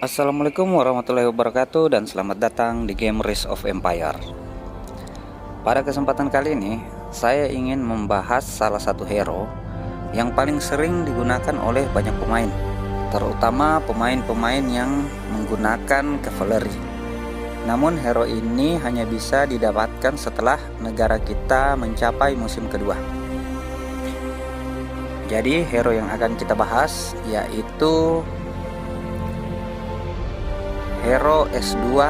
Assalamualaikum warahmatullahi wabarakatuh dan selamat datang di game Rise of Empire. Pada kesempatan kali ini, saya ingin membahas salah satu hero yang paling sering digunakan oleh banyak pemain, terutama pemain-pemain yang menggunakan cavalry. Namun hero ini hanya bisa didapatkan setelah negara kita mencapai musim kedua. Jadi hero yang akan kita bahas yaitu hero S2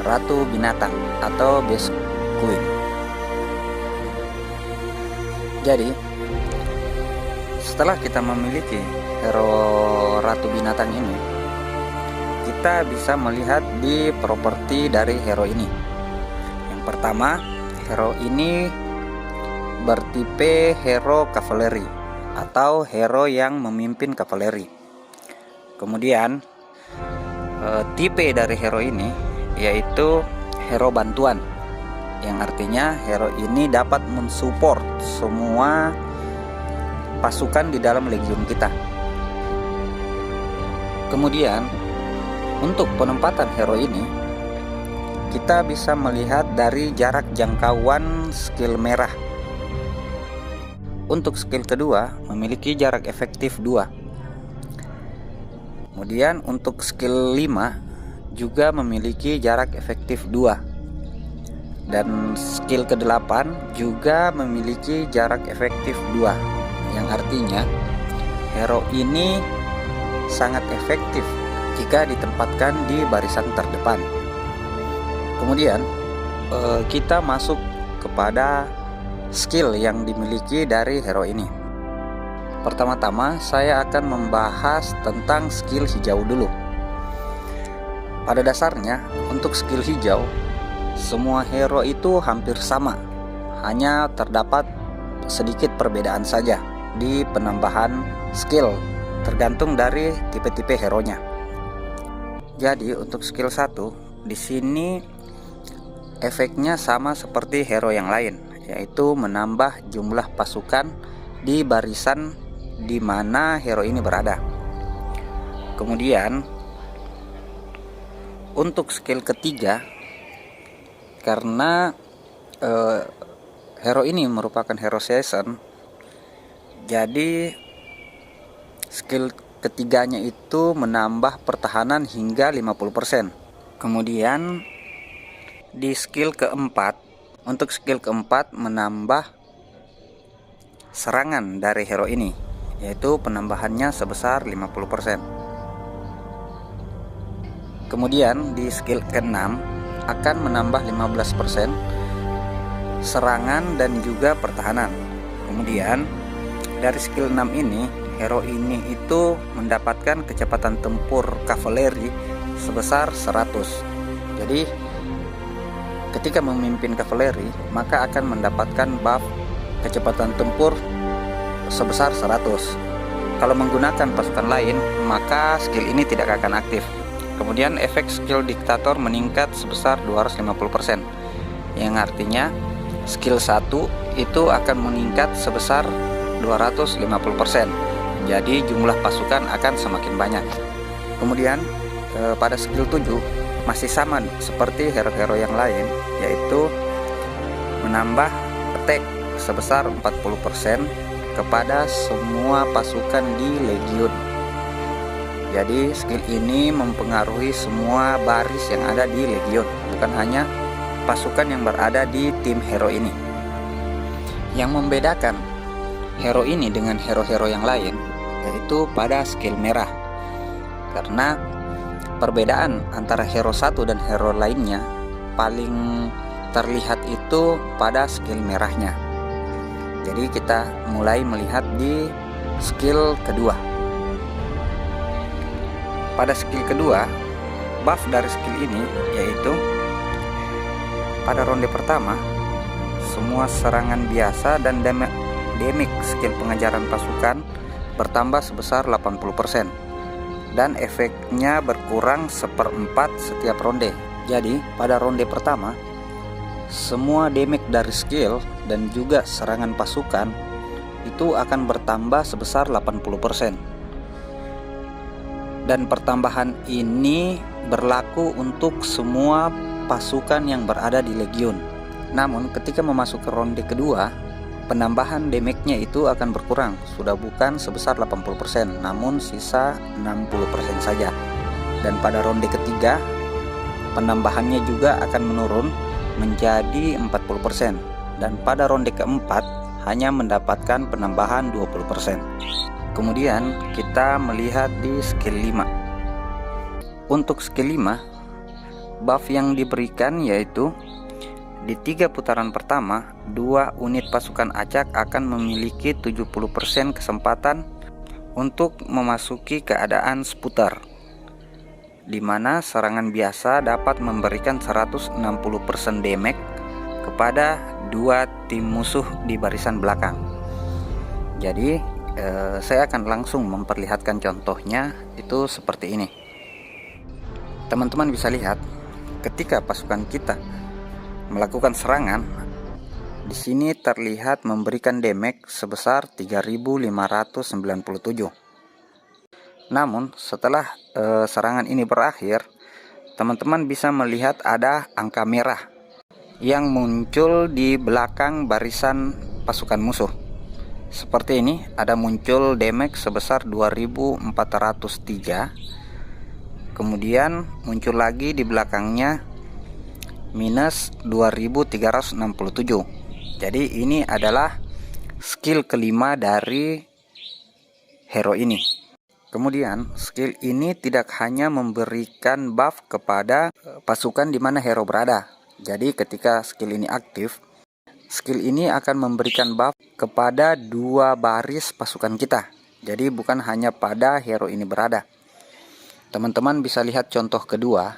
Ratu Binatang atau Beast Queen. Jadi setelah kita memiliki hero Ratu Binatang ini, kita bisa melihat di properti dari hero ini. Yang pertama, hero ini bertipe hero cavalry atau hero yang memimpin cavalry. Kemudian tipe dari hero ini yaitu hero bantuan, yang artinya hero ini dapat mensupport semua pasukan di dalam legion kita. Kemudian untuk penempatan hero ini, kita bisa melihat dari jarak jangkauan skill merah. Untuk skill kedua memiliki jarak efektif 2. Kemudian untuk skill 5 juga memiliki jarak efektif 2. Dan skill ke-8 juga memiliki jarak efektif 2. Yang artinya hero ini sangat efektif jika ditempatkan di barisan terdepan. Kemudian kita masuk kepada skill yang dimiliki dari hero ini. Pertama-tama saya akan membahas tentang skill hijau dulu. Pada dasarnya untuk skill hijau, semua hero itu hampir sama, hanya terdapat sedikit perbedaan saja di penambahan skill tergantung dari tipe-tipe hero-nya. Jadi untuk skill 1 di sini efeknya sama seperti hero yang lain, yaitu menambah jumlah pasukan di barisan di mana hero ini berada. Kemudian untuk skill ketiga, karena hero ini merupakan hero season, jadi skill ketiganya itu menambah pertahanan hingga 50%. Kemudian di skill keempat, untuk skill keempat menambah serangan dari hero ini, yaitu penambahannya sebesar 50%. Kemudian di skill ke-6 akan menambah 15% serangan dan juga pertahanan. Kemudian dari skill 6 ini, hero ini itu mendapatkan kecepatan tempur cavalry sebesar 100. Jadi ketika memimpin cavalry, maka akan mendapatkan buff kecepatan tempur sebesar 100. Kalau menggunakan pasukan lain, maka skill ini tidak akan aktif. Kemudian efek skill diktator meningkat sebesar 250%, yang artinya skill 1 itu akan meningkat sebesar 250%. Jadi jumlah pasukan akan semakin banyak. Kemudian pada skill 7 masih sama seperti hero-hero yang lain, yaitu menambah attack sebesar 40% kepada semua pasukan di legion. Jadi skill ini mempengaruhi semua baris yang ada di legion, bukan hanya pasukan yang berada di tim hero ini. Yang membedakan hero ini dengan hero-hero yang lain yaitu pada skill merah, karena perbedaan antara hero satu dan hero lainnya paling terlihat itu pada skill merahnya. Jadi kita mulai melihat di skill kedua. Pada skill kedua, buff dari skill ini yaitu pada ronde pertama, semua serangan biasa dan damage skill pengejaran pasukan bertambah sebesar 80%. Dan efeknya berkurang 1/4 setiap ronde. Jadi pada ronde pertama, semua damage dari skill dan juga serangan pasukan itu akan bertambah sebesar 80%. Dan pertambahan ini berlaku untuk semua pasukan yang berada di legion. Namun ketika memasuki ronde kedua, penambahan damage-nya itu akan berkurang, sudah bukan sebesar 80%, namun sisa 60% saja. Dan pada ronde ketiga, penambahannya juga akan menurun menjadi 40%. Dan pada ronde keempat hanya mendapatkan penambahan 20%. Kemudian kita melihat di skill 5. Untuk skill 5, buff yang diberikan yaitu di 3 putaran pertama, 2 unit pasukan acak akan memiliki 70% kesempatan untuk memasuki keadaan seputar, di mana serangan biasa dapat memberikan 160% damage kepada 2 tim musuh di barisan belakang. Jadi saya akan langsung memperlihatkan contohnya, itu seperti ini. Teman-teman bisa lihat ketika pasukan kita melakukan serangan, di sini terlihat memberikan damage sebesar 3597. Namun setelah serangan ini berakhir, teman-teman bisa melihat ada angka merah yang muncul di belakang barisan pasukan musuh. Seperti ini, ada muncul damage sebesar 2403. Kemudian muncul lagi di belakangnya minus 2367. Jadi ini adalah skill kelima dari hero ini. Kemudian skill ini tidak hanya memberikan buff kepada pasukan di mana hero berada. Jadi ketika skill ini aktif, skill ini akan memberikan buff kepada 2 baris pasukan kita. Jadi bukan hanya pada hero ini berada. Teman-teman bisa lihat contoh kedua.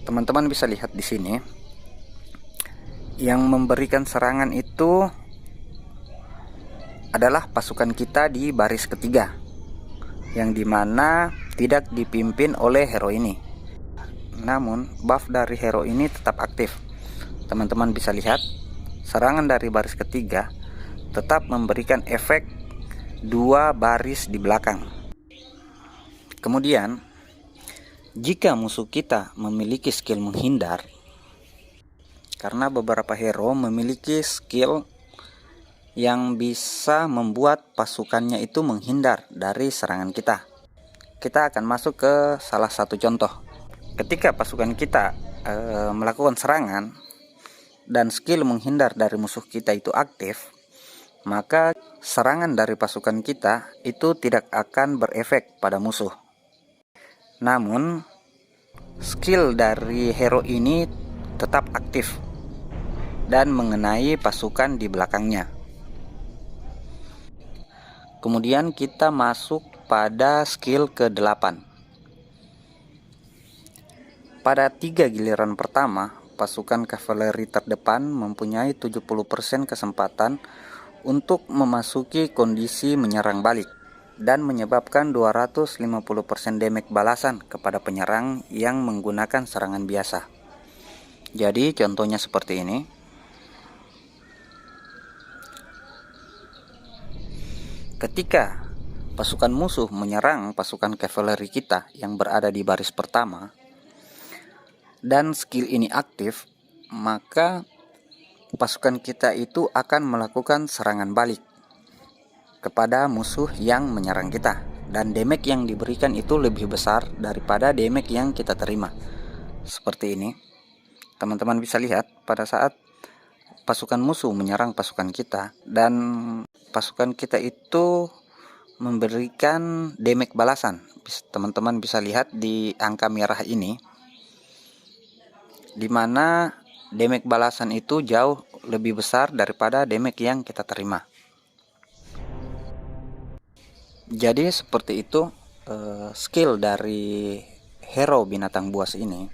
Teman-teman bisa lihat di sini, yang memberikan serangan itu adalah pasukan kita di baris ketiga, yang dimana tidak dipimpin oleh hero ini. Namun buff dari hero ini tetap aktif. Teman-teman bisa lihat, serangan dari baris ketiga tetap memberikan efek 2 baris di belakang. Kemudian jika musuh kita memiliki skill menghindar, karena beberapa hero memiliki skill yang bisa membuat pasukannya itu menghindar dari serangan kita. Kita akan masuk ke salah satu contoh. Ketika pasukan kita melakukan serangan dan skill menghindar dari musuh kita itu aktif, maka serangan dari pasukan kita itu tidak akan berefek pada musuh. Namun skill dari hero ini tetap aktif dan mengenai pasukan di belakangnya. Kemudian kita masuk pada skill ke-8. Pada 3 giliran pertama, pasukan kavaleri terdepan mempunyai 70% kesempatan untuk memasuki kondisi menyerang balik dan menyebabkan 250% damage balasan kepada penyerang yang menggunakan serangan biasa. Jadi contohnya seperti ini. Ketika pasukan musuh menyerang pasukan kavaleri kita yang berada di baris pertama dan skill ini aktif, maka pasukan kita itu akan melakukan serangan balik kepada musuh yang menyerang kita, dan damage yang diberikan itu lebih besar daripada damage yang kita terima. Seperti ini. Teman-teman bisa lihat pada saat pasukan musuh menyerang pasukan kita dan pasukan kita itu memberikan damage balasan. Teman-teman bisa lihat di angka merah ini, dimana damage balasan itu jauh lebih besar daripada damage yang kita terima. Jadi seperti itu skill dari hero binatang buas ini.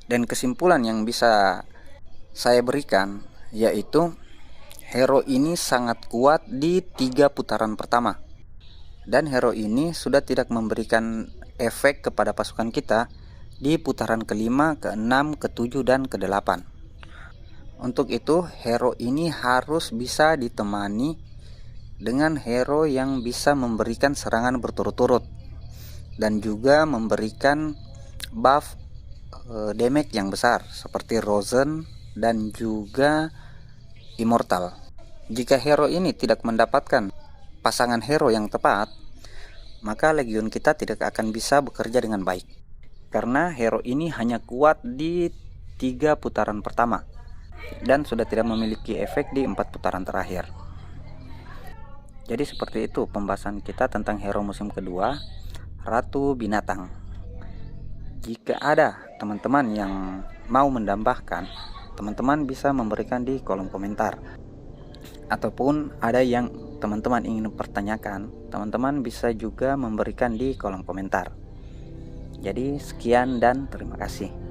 Dan kesimpulan yang bisa saya berikan yaitu hero ini sangat kuat di 3 putaran pertama. Dan hero ini sudah tidak memberikan efek kepada pasukan kita di putaran ke-5, ke-6, ke-7, dan ke-8. Untuk itu hero ini harus bisa ditemani dengan hero yang bisa memberikan serangan berturut-turut dan juga memberikan buff damage yang besar seperti Rozen dan juga Immortal. Jika hero ini tidak mendapatkan pasangan hero yang tepat, maka legion kita tidak akan bisa bekerja dengan baik, karena hero ini hanya kuat di 3 putaran pertama dan sudah tidak memiliki efek di 4 putaran terakhir. Jadi seperti itu pembahasan kita tentang hero musim kedua, Ratu Binatang. Jika ada teman-teman yang mau mendambahkan, teman-teman bisa memberikan di kolom komentar. Ataupun ada yang teman-teman ingin pertanyakan, teman-teman bisa juga memberikan di kolom komentar. Jadi sekian dan terima kasih.